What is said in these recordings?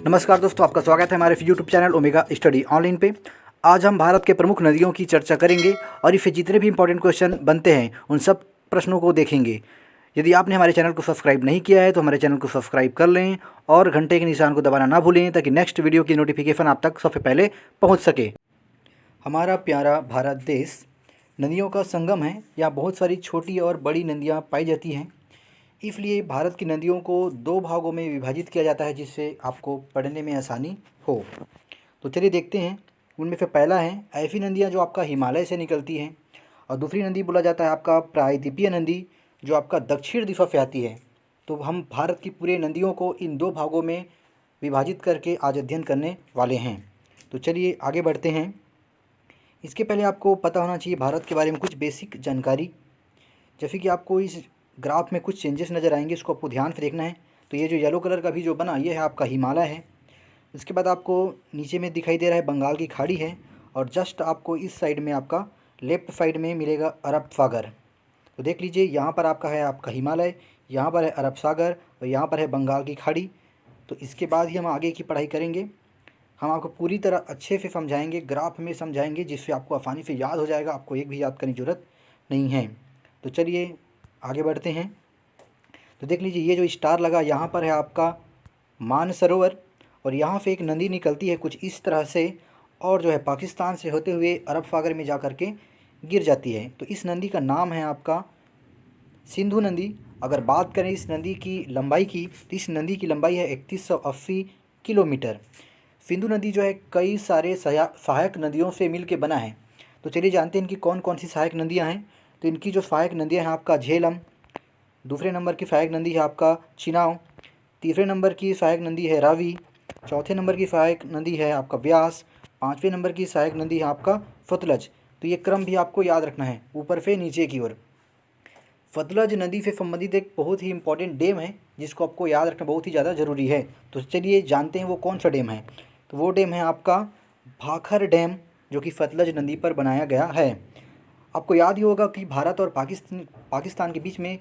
नमस्कार दोस्तों, आपका स्वागत है हमारे YouTube channel omega study online पे। आज हम भारत के प्रमुख नदियों की चर्चा करेंगे और इससे जितने भी इंपॉर्टेंट क्वेश्चन बनते हैं उन सब प्रश्नों को देखेंगे। यदि आपने हमारे चैनल को सब्सक्राइब नहीं किया है तो हमारे चैनल को सब्सक्राइब कर लें और घंटे के निशान को दबाना ना भूलें ताकि नेक्स्ट वीडियो की नोटिफिकेशन आप तक सबसे पहले पहुँच सके। हमारा प्यारा भारत देश नदियों का संगम है। यहाँ बहुत सारी छोटी और बड़ी नदियाँ पाई जाती हैं, इसलिए भारत की नदियों को दो भागों में विभाजित किया जाता है जिससे आपको पढ़ने में आसानी हो। तो चलिए देखते हैं। उनमें से पहला है ऐसी नदियाँ जो आपका हिमालय से निकलती हैं, और दूसरी नदी बोला जाता है आपका प्रायद्वीपीय नदी जो आपका दक्षिण दिशा से आती है। तो हम भारत की पूरे नदियों को इन दो भागों में विभाजित करके आज अध्ययन करने वाले हैं। तो चलिए आगे बढ़ते हैं। इसके पहले आपको पता होना चाहिए भारत के बारे में कुछ बेसिक जानकारी। जैसे कि आपको इस ग्राफ में कुछ चेंजेस नज़र आएंगे, इसको आपको ध्यान से देखना है। तो ये जो येलो कलर का भी जो बना ये है आपका हिमालय है। उसके बाद आपको नीचे में दिखाई दे रहा है बंगाल की खाड़ी है, और जस्ट आपको इस साइड में आपका लेफ्ट साइड में मिलेगा अरब सागर। तो देख लीजिए, यहाँ पर आपका है आपका हिमालय, यहाँ पर है अरब सागर और यहाँ पर है बंगाल की खाड़ी। तो इसके बाद ही हम आगे की पढ़ाई करेंगे। हम आपको पूरी तरह अच्छे से समझाएंगे, ग्राफ में समझाएंगे, जिससे आपको आसानी से याद हो जाएगा, आपको एक भी याद करने की ज़रूरत नहीं है। तो चलिए आगे बढ़ते हैं। तो देख लीजिए, ये जो स्टार लगा यहाँ पर है आपका मानसरोवर, और यहाँ से एक नदी निकलती है कुछ इस तरह से, और जो है पाकिस्तान से होते हुए अरब सागर में जा कर के गिर जाती है। तो इस नदी का नाम है आपका सिंधु नदी। अगर बात करें इस नदी की लंबाई की, तो इस नदी की लंबाई है 3180 किलोमीटर। सिंधु नदी जो है कई सारे सहायक नदियों से मिल के बना है। तो चलिए जानते हैं इनकी कौन कौन सी सहायक नदियाँ हैं। तो इनकी जो सहायक नदियाँ हैं आपका झेलम, दूसरे नंबर की सहायक नदी है आपका चिनाव, तीसरे नंबर की सहायक नदी है रावी, चौथे नंबर की सहायक नदी है आपका व्यास, पाँचवें नंबर की सहायक नदी है आपका सतलज। तो ये क्रम भी आपको याद रखना है ऊपर से नीचे की ओर। सतलज नदी से संबंधित एक बहुत ही इंपॉर्टेंट डैम है जिसको आपको याद रखना बहुत ही ज़्यादा ज़रूरी है। तो चलिए जानते हैं वो कौन सा डैम है। तो वो डैम है आपका भाखर डैम, जो कि सतलज नदी पर बनाया गया है। आपको याद ही होगा कि भारत और पाकिस्तान के बीच में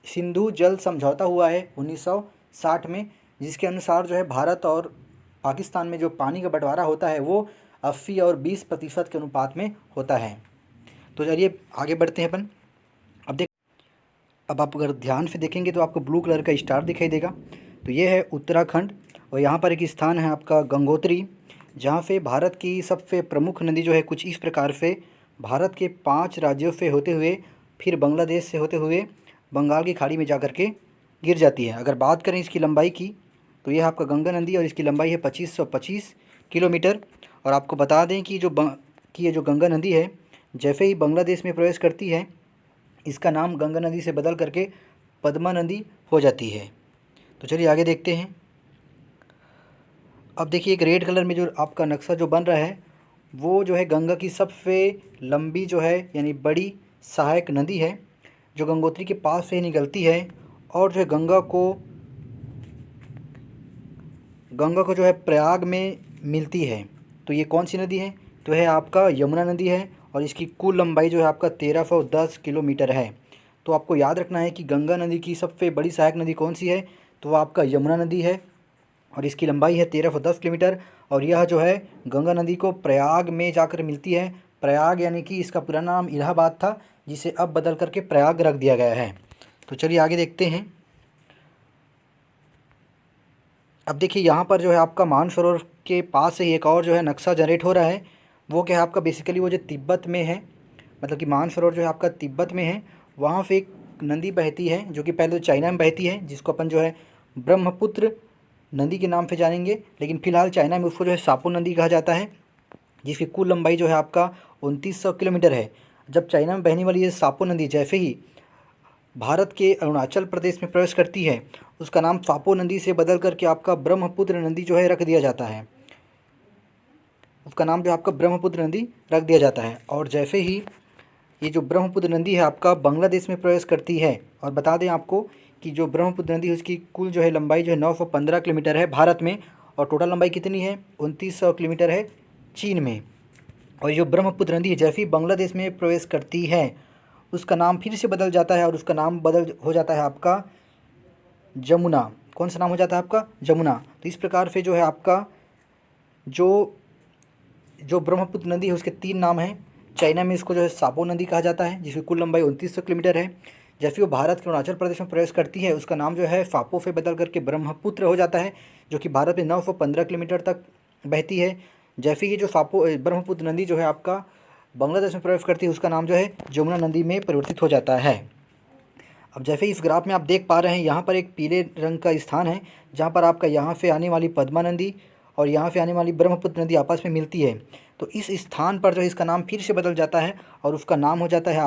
सिंधु जल समझौता हुआ है 1960 में, जिसके अनुसार जो है भारत और पाकिस्तान में जो पानी का बंटवारा होता है वो 80 और 20% के अनुपात में होता है। तो चलिए आगे बढ़ते हैं अपन। अब आप अगर ध्यान से देखेंगे तो आपको ब्लू कलर का स्टार दिखाई देगा। तो ये है उत्तराखंड, और यहाँ पर एक स्थान है आपका गंगोत्री, जहाँ से भारत की सबसे प्रमुख नदी जो है कुछ इस प्रकार से भारत के 5 राज्यों से होते हुए फिर बांग्लादेश से होते हुए बंगाल की खाड़ी में जा कर के गिर जाती है। अगर बात करें इसकी लंबाई की, तो यह आपका गंगा नदी और इसकी लंबाई है 2525 किलोमीटर। और आपको बता दें कि ये जो गंगा नदी है जैसे ही बांग्लादेश में प्रवेश करती है, इसका नाम गंगा नदी से बदल करके पद्मा नदी हो जाती है। तो चलिए आगे देखते हैं। अब देखिए, एक रेड कलर में जो आपका नक्शा जो बन रहा है वो जो है गंगा की सबसे लंबी जो है यानी बड़ी सहायक नदी है, जो गंगोत्री के पास से निकलती है, और जो है गंगा को जो है प्रयाग में मिलती है। तो ये कौन सी नदी है? तो है आपका यमुना नदी है, और इसकी कुल लंबाई जो है आपका 1310 किलोमीटर है। तो आपको याद रखना है कि गंगा नदी की सबसे बड़ी सहायक नदी कौन सी है, तो वो आपका यमुना नदी है, और इसकी लंबाई है 1310 किलोमीटर। और यह जो है गंगा नदी को प्रयाग में जाकर मिलती है। प्रयाग यानी कि इसका पुराना नाम इलाहाबाद था, जिसे अब बदल करके प्रयाग रख दिया गया है। तो चलिए आगे देखते हैं। अब देखिए, यहाँ पर जो है आपका मानसरोवर के पास से एक और जो है नक्शा जनरेट हो रहा है। वो क्या है आपका बेसिकली वो जो तिब्बत में है, मतलब कि मानसरोवर जो है आपका तिब्बत में है। वहाँ से एक नदी बहती है जो कि पहले तो चाइना में बहती है, जिसको अपन जो है ब्रह्मपुत्र नदी के नाम से जानेंगे, लेकिन फ़िलहाल चाइना में उसको जो है सापो नदी कहा जाता है, जिसकी कुल लंबाई जो है आपका 2900 किलोमीटर है। जब चाइना में बहने वाली ये सापो नदी जैसे ही भारत के अरुणाचल प्रदेश में प्रवेश करती है, उसका नाम सापो नदी से बदल करके आपका ब्रह्मपुत्र नदी जो है रख दिया जाता है। उसका नाम जो आपका ब्रह्मपुत्र नदी रख दिया जाता है। और जैसे ही ये जो ब्रह्मपुत्र नदी है आपका बांग्लादेश में प्रवेश करती है, और बता दें आपको कि जो ब्रह्मपुत्र नदी है उसकी कुल जो है लंबाई जो है 915 किलोमीटर है भारत में, और टोटल लंबाई कितनी है 2900 किलोमीटर है चीन में। और जो ब्रह्मपुत्र नदी है जैसे ही बांग्लादेश में प्रवेश करती है, उसका नाम फिर से बदल जाता है, और उसका नाम बदल हो जाता है आपका जमुना। कौन सा नाम हो जाता है आपका, जमुना। तो इस प्रकार से जो है आपका जो ब्रह्मपुत्र नदी है उसके 3 नाम हैं। चाइना में इसको जो है सापो नदी कहा जाता है, जिसकी कुल लंबाई 2900 किलोमीटर है। जैसे वो भारत के अरुणाचल प्रदेश में प्रवेश करती है, उसका नाम जो है फापो से बदल करके ब्रह्मपुत्र हो जाता है, जो कि भारत में 915 किलोमीटर तक बहती है। जैसे ही जो ब्रह्मपुत्र नदी जो है आपका बांग्लादेश में प्रवेश करती है, उसका नाम जो है जमुना नदी में परिवर्तित हो जाता है। अब जैसे इस ग्राफ में आप देख पा रहे हैं, यहाँ पर एक पीले रंग का स्थान है, जहाँ पर आपका यहाँ से आने वाली पद्मा नदी और यहाँ से आने वाली ब्रह्मपुत्र नदी आपस में मिलती है। तो इस स्थान पर जो है इसका नाम फिर से बदल जाता है और उसका नाम हो जाता है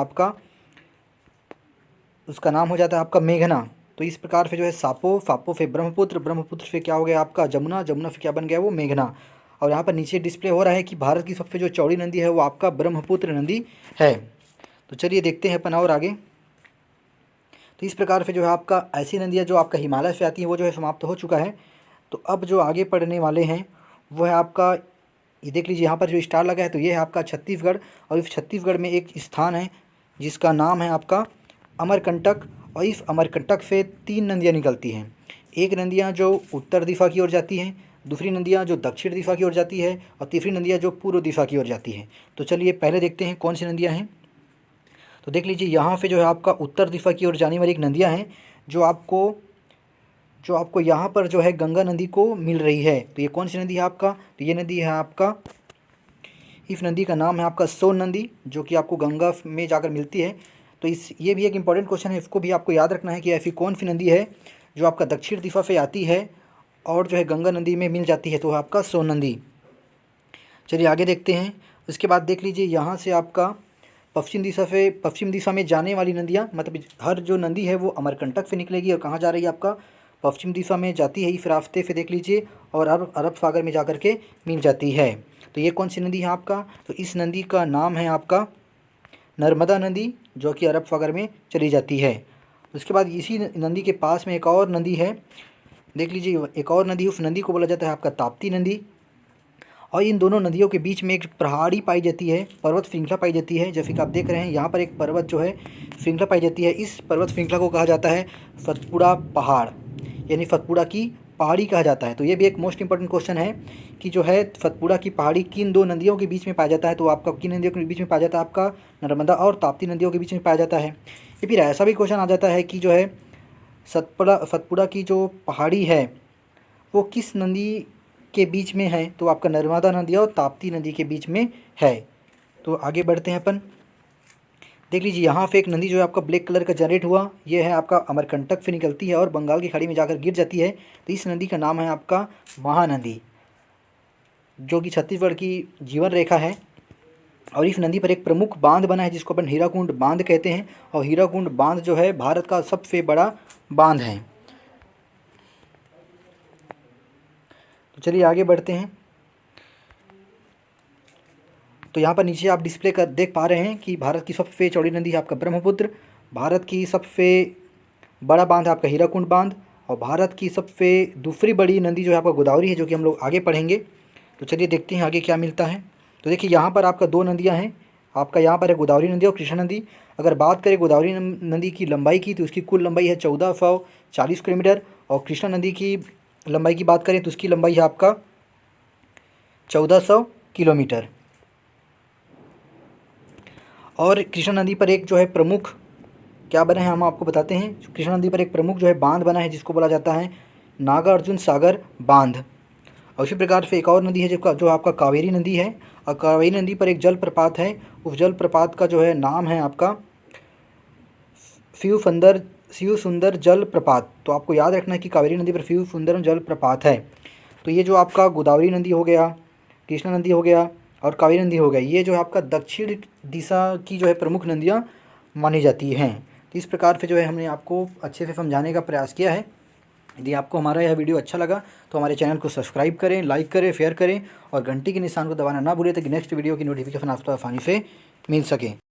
आपका मेघना। तो इस प्रकार से जो है सापो, फापो से ब्रह्मपुत्र, ब्रह्मपुत्र से क्या हो गया आपका जमुना, जमुना से क्या बन गया वो मेघना। और यहाँ पर नीचे डिस्प्ले हो रहा है कि भारत की सबसे जो चौड़ी नदी है वो आपका ब्रह्मपुत्र नदी है। तो चलिए देखते हैं अपन और आगे। तो इस प्रकार से जो है आपका ऐसी नदियाँ जो आपका हिमालय से आती हैं वो जो है समाप्त हो चुका है। तो अब जो आगे पढ़ने वाले हैं वो है आपका, ये देख लीजिए यहाँ पर जो स्टार लगा है, तो ये है आपका छत्तीसगढ़। और इस छत्तीसगढ़ में एक स्थान है जिसका नाम है आपका अमरकंटक। और इस अमरकंटक से 3 नदियाँ निकलती हैं। एक नदियाँ जो उत्तर दिशा की ओर जाती हैं, दूसरी नदियाँ जो दक्षिण दिशा की ओर जाती है, और तीसरी नदियाँ जो पूर्व दिशा की ओर जाती है। तो चलिए पहले देखते हैं कौन सी नदियाँ हैं। तो देख लीजिए यहाँ पे जो है आपका उत्तर दिशा की ओर जाने वाली एक नदियाँ हैं जो आपको यहाँ पर जो है गंगा नदी को मिल रही है। तो ये कौन सी नदी है आपका, तो ये नदी है आपका, इस नदी का नाम है आपका सोन नदी, जो कि आपको गंगा में जाकर मिलती है। तो ये भी एक इम्पॉर्टेंट क्वेश्चन है, इसको भी आपको याद रखना है कि ऐसी कौन सी नदी है जो आपका दक्षिण दिशा से आती है और जो है गंगा नदी में मिल जाती है, तो आपका सोन नदी। चलिए आगे देखते हैं। उसके बाद देख लीजिए यहाँ से आपका पश्चिम दिशा में जाने वाली नदियाँ, मतलब हर जो नदी है वो अमरकंटक से निकलेगी और कहाँ जा रही है आपका पश्चिम दिशा में जाती है, इस रास्ते से देख लीजिए, और अरब सागर में जाकर के मिल जाती है। तो ये कौन सी नदी है आपका, तो इस नदी का नाम है आपका नर्मदा नदी, जो कि अरब सागर में चली जाती है। उसके बाद इसी नदी के पास में एक और नदी है, देख लीजिए एक और नदी, उस नदी को बोला जाता है आपका ताप्ती नदी। और इन दोनों नदियों के बीच में एक पहाड़ी पाई जाती है, पर्वत श्रृंखला पाई जाती है। जैसे कि आप देख रहे हैं यहाँ पर एक पर्वत जो है श्रृंखला पाई जाती है। इस पर्वत श्रृंखला को कहा जाता है सतपुड़ा पहाड़, यानी सतपुड़ा की पहाड़ी कहा जाता है। तो ये भी एक मोस्ट इंपॉर्टेंट क्वेश्चन है कि जो है सतपुड़ा की पहाड़ी किन 2 नदियों के बीच में पाया जाता है। तो आपका किन नदियों के बीच में पाया जाता है, आपका नर्मदा और ताप्ती नदियों के बीच में पाया जाता है। या फिर ऐसा भी क्वेश्चन आ जाता है कि जो है सतपुड़ा की जो पहाड़ी है वो किस नदी के बीच में है, तो आपका नर्मदा नदी और ताप्ती नदी के बीच में है। तो आगे बढ़ते हैं अपन। देख लीजिए यहाँ पे एक नदी जो है आपका ब्लैक कलर का जनरेट हुआ, ये है आपका अमरकंटक से निकलती है और बंगाल की खाड़ी में जाकर गिर जाती है। तो इस नदी का नाम है आपका महानदी, जो कि छत्तीसगढ़ की जीवन रेखा है। और इस नदी पर एक प्रमुख बांध बना है जिसको अपन हीराकुंड बांध कहते हैं। और हीराकुंड बांध जो है भारत का सबसे बड़ा बांध है। तो चलिए आगे बढ़ते हैं। तो यहाँ पर नीचे आप डिस्प्ले कर देख पा रहे हैं कि भारत की सबसे चौड़ी नदी है आपका ब्रह्मपुत्र, भारत की सबसे बड़ा बांध है आपका हीराकुंड बांध, और भारत की सबसे दूसरी बड़ी नदी जो है आपका गोदावरी है, जो कि हम लोग आगे पढ़ेंगे। तो चलिए देखते हैं आगे क्या मिलता है। तो देखिए यहाँ पर आपका 2 नदियाँ हैं, आपका यहाँ पर है गोदावरी नदी और कृष्णा नदी। अगर बात करें गोदावरी नदी की लंबाई की, तो उसकी कुल लंबाई है 1440 किलोमीटर। और कृष्णा नदी की लंबाई की बात करें तो उसकी लंबाई है आपका 1400 किलोमीटर। और कृष्णा नदी पर एक जो है प्रमुख क्या बना है हम आपको बताते हैं। कृष्णा नदी पर एक प्रमुख जो है बांध बना है जिसको बोला जाता है नागार्जुन सागर बांध। और इसी प्रकार से एक और नदी है जो आपका कावेरी नदी है। और कावेरी नदी पर एक जलप्रपात है, उस जलप्रपात का जो है नाम है आपका शिव सुंदर जलप्रपात। तो आपको याद रखना है कि कावेरी नदी पर शिव सुंदर जलप्रपात है। तो ये जो आपका गोदावरी नदी हो गया, कृष्णा नदी हो गया और कावेरी नदी हो गया, ये जो है आपका दक्षिण दिशा की जो है प्रमुख नदियाँ मानी जाती हैं। तो इस प्रकार से जो है हमने आपको अच्छे से समझाने का प्रयास किया है। यदि आपको हमारा यह वीडियो अच्छा लगा तो हमारे चैनल को सब्सक्राइब करें, लाइक करें, शेयर करें और घंटी के निशान को दबाना ना भूलें ताकि नेक्स्ट वीडियो की नोटिफिकेशन आपको आसानी से मिल सके।